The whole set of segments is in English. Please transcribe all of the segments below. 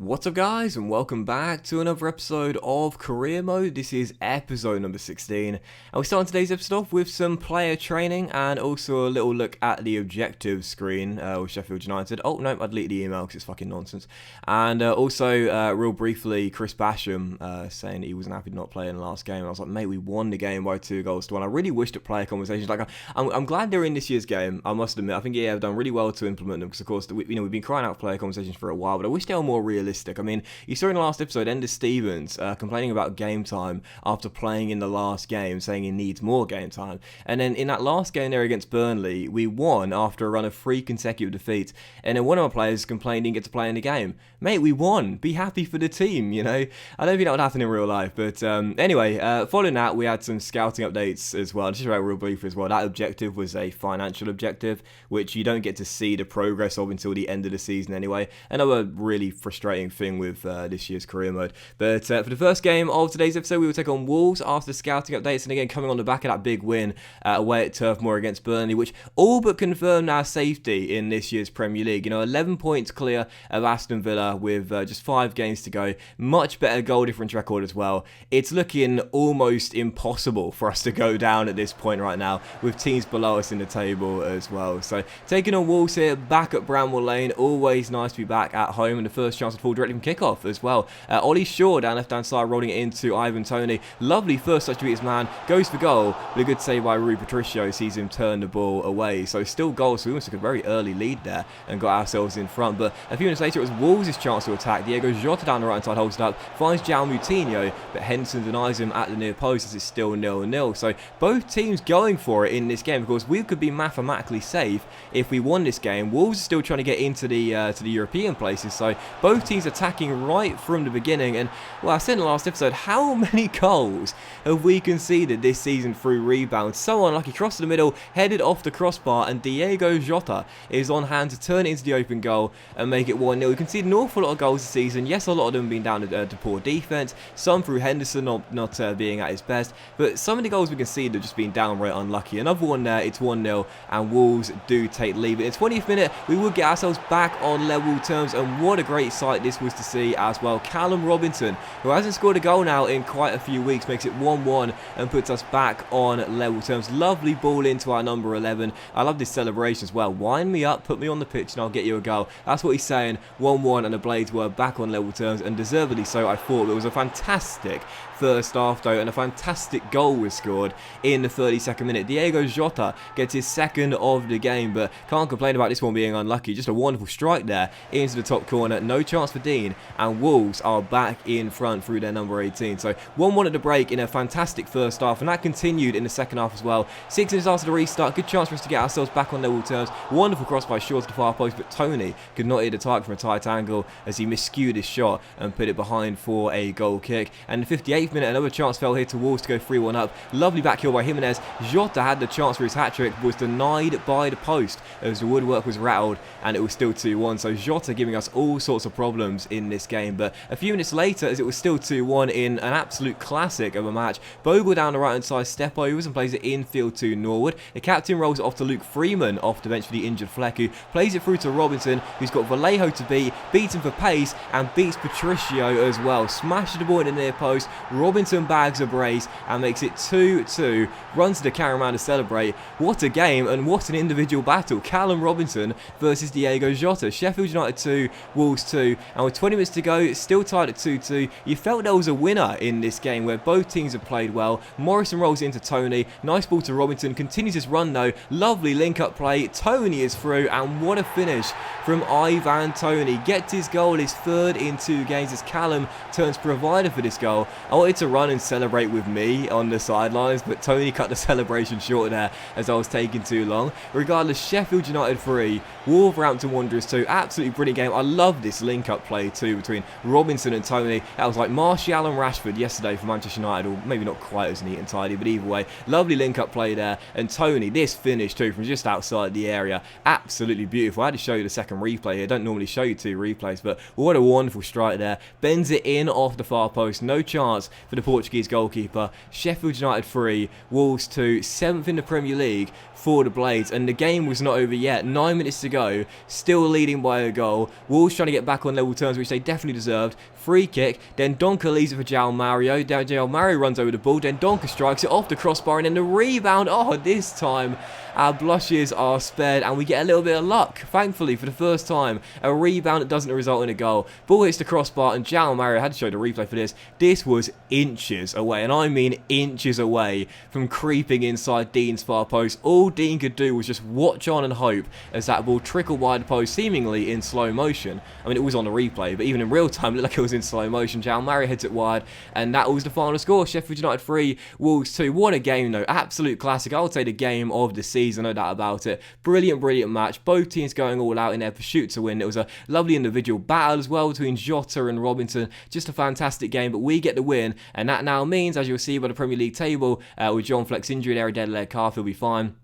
What's up guys, and welcome back to another episode of Career Mode. This is episode number 16, and we're starting today's episode off with some player training and also a little look at the objectives screen with Sheffield United. Oh no, I deleted the email because it's fucking nonsense. And also, real briefly, Chris Basham saying he wasn't happy to not play in the last game. And I was like, mate, we won the game by 2-1. I really wish that player conversations, like I'm glad they're in this year's game. I must admit, I think they've done really well to implement them because of course we've been crying out for player conversations for a while, but I wish they were more realistic. I mean, you saw in the last episode, Ender Stevens complaining about game time after playing in the last game, saying he needs more game time. And then in that last game there against Burnley, we won after a run of 3 consecutive defeats. And then one of our players complained he didn't get to play in the game. Mate, we won. Be happy for the team, you know? I don't think that would happen in real life. But anyway, following that, we had some scouting updates as well. Just about real briefly as well. That objective was a financial objective, which you don't get to see the progress of until the end of the season anyway. Another really frustrating thing with this year's career mode. But for the first game of today's episode, we will take on Wolves after the scouting updates, and again coming on the back of that big win away at Turf Moor against Burnley, which all but confirmed our safety in this year's Premier League. You know, 11 points clear of Aston Villa with just 5 games to go. Much better goal difference record as well. It's looking almost impossible for us to go down at this point right now, with teams below us in the table as well. So taking on Wolves here, back at Bramwell Lane. Always nice to be back at home, and the first chance to fall directly from kickoff as well. Ollie Shaw down left hand side, rolling it into Ivan Toney. Lovely first touch to beat his man, goes for goal, but a good save by Rui Patricio sees him turn the ball away. So still goals, so we almost took a very early lead there and got ourselves in front. But a few minutes later, it was Wolves' chance to attack. Diego Jota down the right hand side holds it up, finds João Moutinho, but Henderson denies him at the near post as it's still 0-0. So both teams going for it in this game. Of course, we could be mathematically safe if we won this game. Wolves are still trying to get into the European places, so both teams attacking right from the beginning. And well, I said in the last episode, how many goals have we conceded this season through rebounds? So unlucky, cross to the middle, headed off the crossbar, and Diego Jota is on hand to turn it into the open goal and make it 1-0. We conceded an awful lot of goals this season. Yes, a lot of them have been down to poor defense, some through Henderson not being at his best, but some of the goals we conceded have just been downright unlucky. Another one there, it's 1-0, and Wolves do take the lead. But in the 20th minute, we would get ourselves back on level terms, and what a great sight this was to see as well. Callum Robinson, who hasn't scored a goal now in quite a few weeks, makes it 1-1 and puts us back on level terms. Lovely ball into our number 11. I love this celebration as well. Wind me up, put me on the pitch, and I'll get you a goal. That's what he's saying. 1-1, and the Blades were back on level terms, and deservedly so, I thought. It was a fantastic first half though, and a fantastic goal was scored in the 32nd minute. Diego Jota gets his second of the game, but can't complain about this one being unlucky. Just a wonderful strike there into the top corner. No chance for Dean, and Wolves are back in front through their number 18. So 1-1 at the break in a fantastic first half, and that continued in the second half as well. 6 minutes after the restart, good chance for us to get ourselves back on level terms. Wonderful cross by Shaw to the far post, but Toney could not hit the target from a tight angle as he miscued his shot and put it behind for a goal kick. And in the 58th minute, another chance fell here to Wolves to go 3-1 up. Lovely back heel by Jimenez. Jota had the chance for his hat-trick, but was denied by the post as the woodwork was rattled, and it was still 2-1. So Jota giving us all sorts of problems in this game. But a few minutes later, as it was still 2-1 in an absolute classic of a match, Bogle down the right hand side, step overs and plays it infield to Norwood. The captain rolls it off to Luke Freeman off the bench for the injured Fleck, who plays it through to Robinson, who's got Vallejo to beat, beats him for pace, and beats Patricio as well. Smashes the ball in the near post. Robinson bags a brace and makes it 2-2. Runs to the cameraman to celebrate. What a game, and what an individual battle. Callum Robinson versus Diego Jota. Sheffield United 2, Wolves 2, and with 20 minutes to go, still tied at 2-2. You felt there was a winner in this game where both teams have played well. Morrison rolls into Toney. Nice ball to Robinson. Continues his run though. Lovely link-up play. Toney is through, and what a finish from Ivan Toney. Gets his goal, his third in 2 games as Callum turns provider for this goal. I wanted to run and celebrate with me on the sidelines, but Toney cut the celebration short there as I was taking too long. Regardless, Sheffield United 3, Wolverhampton Wanderers 2. Absolutely brilliant game. I love this link-up play too between Robinson and Toney. That was like Martial and Rashford yesterday for Manchester United, or maybe not quite as neat and tidy, but either way, lovely link-up play there. And Toney, this finish too from just outside the area, absolutely beautiful. I had to show you the second replay here. I don't normally show you 2 replays, but what a wonderful strike there. Bends it in off the far post. No chance for the Portuguese goalkeeper. Sheffield United 3, Wolves 2, 7th in the Premier League for the Blades, and the game was not over yet. 9 minutes to go, still leading by a goal. Wolves trying to get back on level terms, which they definitely deserved. Free kick, then Donker leaves it for João Mario. João Mario runs over the ball, then Donker strikes it off the crossbar, and then the rebound. Oh, this time our blushes are spared, and we get a little bit of luck, thankfully, for the first time. A rebound that doesn't result in a goal. Ball hits the crossbar, and João Mario had to show the replay for this. This was inches away, and I mean inches away from creeping inside Dean's far post. All Dean could do was just watch on and hope as that ball trickled wide the post, seemingly in slow motion. I mean, it was on the replay, but even in real time, it looked like it was in slow motion. João Mario heads it wide, and that was the final score. Sheffield United 3, Wolves 2. What a game, though. Absolute classic. I would say the game of the season, no doubt about it. Brilliant, brilliant match. Both teams going all out in their pursuit to win. It was a lovely individual battle as well between Jota and Robinson. Just a fantastic game, but we get the win, and that now means, as you'll see by the Premier League table, with John Fleck's injury there, a dead leg calf, he'll be fine.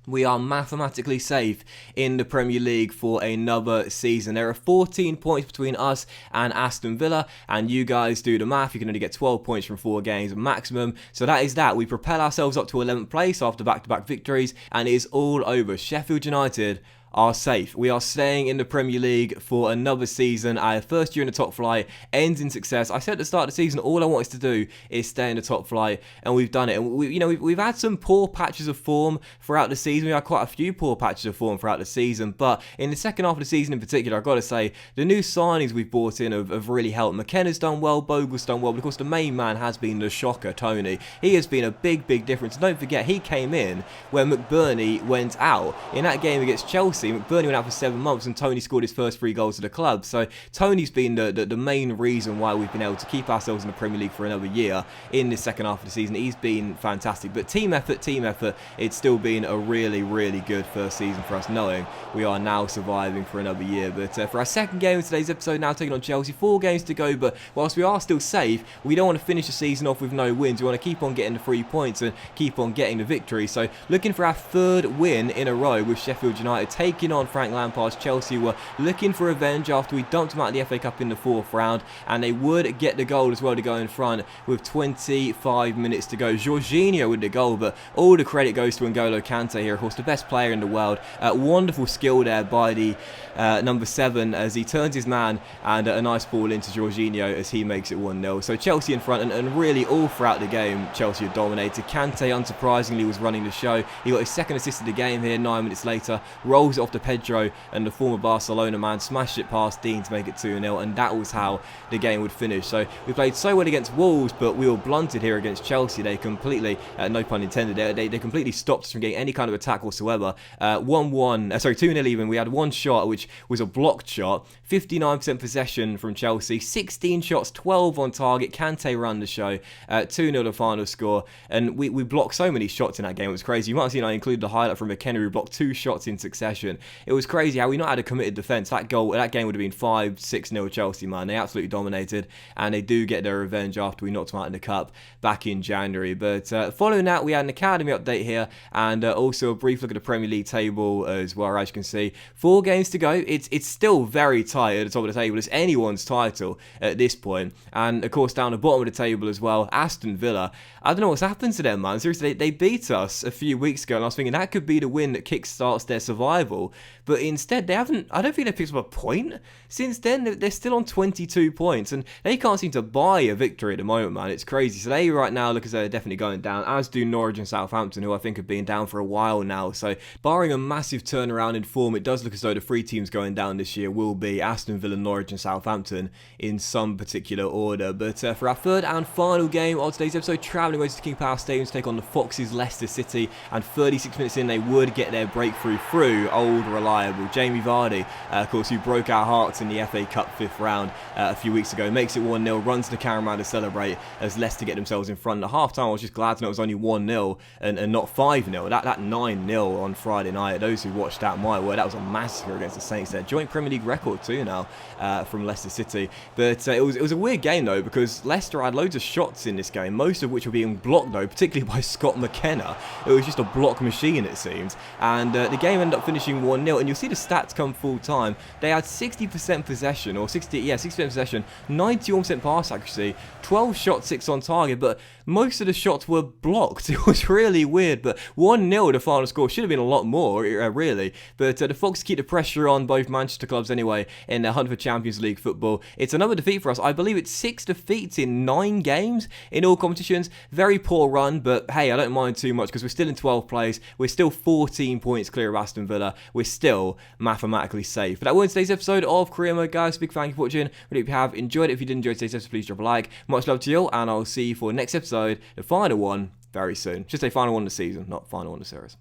We are mathematically safe in the Premier League for another season. There are 14 points between us and Aston Villa, and you guys do the math. You can only get 12 points from 4 games maximum. So that is that. We propel ourselves up to 11th place after back-to-back victories, and it is all over. Sheffield United are safe. We are staying in the Premier League for another season. Our first year in the top flight ends in success. I said at the start of the season, all I want us to do is stay in the top flight, and we've done it. And we've had some poor patches of form throughout the season. We had quite a few poor patches of form throughout the season, but in the second half of the season in particular, I've got to say, the new signings we've brought in have really helped. McKenna's done well, Bogle's done well, but of course the main man has been the shocker, Tony. He has been a big, big difference. Don't forget, he came in when McBurney went out. In that game against Chelsea, McBurney went out for 7 months and Tony scored his first 3 goals of the club. So Tony's been the main reason why we've been able to keep ourselves in the Premier League for another year in this second half of the season. He's been fantastic. But team effort, it's still been a really, really good first season for us, knowing we are now surviving for another year. But for our second game of today's episode, now taking on Chelsea, 4 games to go. But whilst we are still safe, we don't want to finish the season off with no wins. We want to keep on getting the 3 points and keep on getting the victory. So looking for our 3rd win in a row with Sheffield United, taking on Frank Lampard's Chelsea. Were looking for revenge after we dumped them out of the FA Cup in the 4th round, and they would get the goal as well to go in front with 25 minutes to go. Jorginho with the goal, but all the credit goes to N'Golo Kante here, of course, the best player in the world. Wonderful skill there by the number 7 as he turns his man, and a nice ball into Jorginho as he makes it 1-0. So Chelsea in front, and really all throughout the game, Chelsea had dominated. Kante, unsurprisingly, was running the show. He got his 2nd assist of the game here 9 minutes later, rolls it off to Pedro, and the former Barcelona man smashed it past Dean to make it 2-0, and that was how the game would finish. So we played so well against Wolves, but we were blunted here against Chelsea. They completely, no pun intended, they completely stopped us from getting any kind of attack whatsoever. 2-0 even. We had one shot, which was a blocked shot. 59% possession from Chelsea, 16 shots, 12 on target. Kante ran the show. 2-0 the final score, and we blocked so many shots in that game. It was crazy. You might have seen I included the highlight from McKenna, who blocked 2 shots in succession. It was crazy how we not had a committed defence. That game would have been 5-6-0 Chelsea, man. They absolutely dominated, and they do get their revenge after we knocked them out in the Cup back in January. But following that, we had an academy update here, and also a brief look at the Premier League table as well. As you can see, 4 games to go. It's still very tight at the top of the table. It's anyone's title at this point. And of course, down the bottom of the table as well, Aston Villa. I don't know what's happened to them, man. Seriously, they beat us a few weeks ago, and I was thinking that could be the win that kickstarts their survival. But instead, they haven't. I don't think they've picked up a point since then. They're still on 22 points, and they can't seem to buy a victory at the moment, man. It's crazy. So they right now look as though they're definitely going down, as do Norwich and Southampton, who I think have been down for a while now. So barring a massive turnaround in form, it does look as though the 3 teams going down this year will be Aston Villa, Norwich and Southampton in some particular order. But for our 3rd and final game of today's episode, travelling away to King Power Stadium to take on the Foxes, Leicester City, and 36 minutes in, they would get their breakthrough through old reliable Jamie Vardy, of course, who broke our hearts in the FA Cup 5th round a few weeks ago. Makes it 1-0, runs to Cameron to celebrate as Leicester get themselves in front. At half-time, I was just glad to know it was only 1-0 and not 5-0. That 9-0 on Friday night, those who watched that, my word, that was a massacre against the Saints there. Joint Premier League record too now from Leicester City. But it was a weird game though, because Leicester had loads of shots in this game, most of which were being blocked though, particularly by Scott McKenna. It was just a block machine, it seems. And the game ended up finishing finishing 1-0, and you'll see the stats come full time. They had 60% possession, or 60% possession, 91% pass accuracy, 12 shots, 6 on target, but most of the shots were blocked. It was really weird, but 1-0 the final score. Should have been a lot more, really. But the Fox keep the pressure on both Manchester clubs anyway in their hunt for Champions League football. It's another defeat for us. I believe it's 6 defeats in 9 games in all competitions. Very poor run, but hey, I don't mind too much because we're still in 12th place. We're still 14 points clear of Aston Villa. We're still mathematically safe. But that was today's episode of Career Mode, guys. Big thank you for watching. Really hope you have enjoyed it. If you did enjoy today's episode, please drop a like. Much love to you all, and I'll see you for the next episode, the final one, very soon. Just say final one of the season, not final one of the series.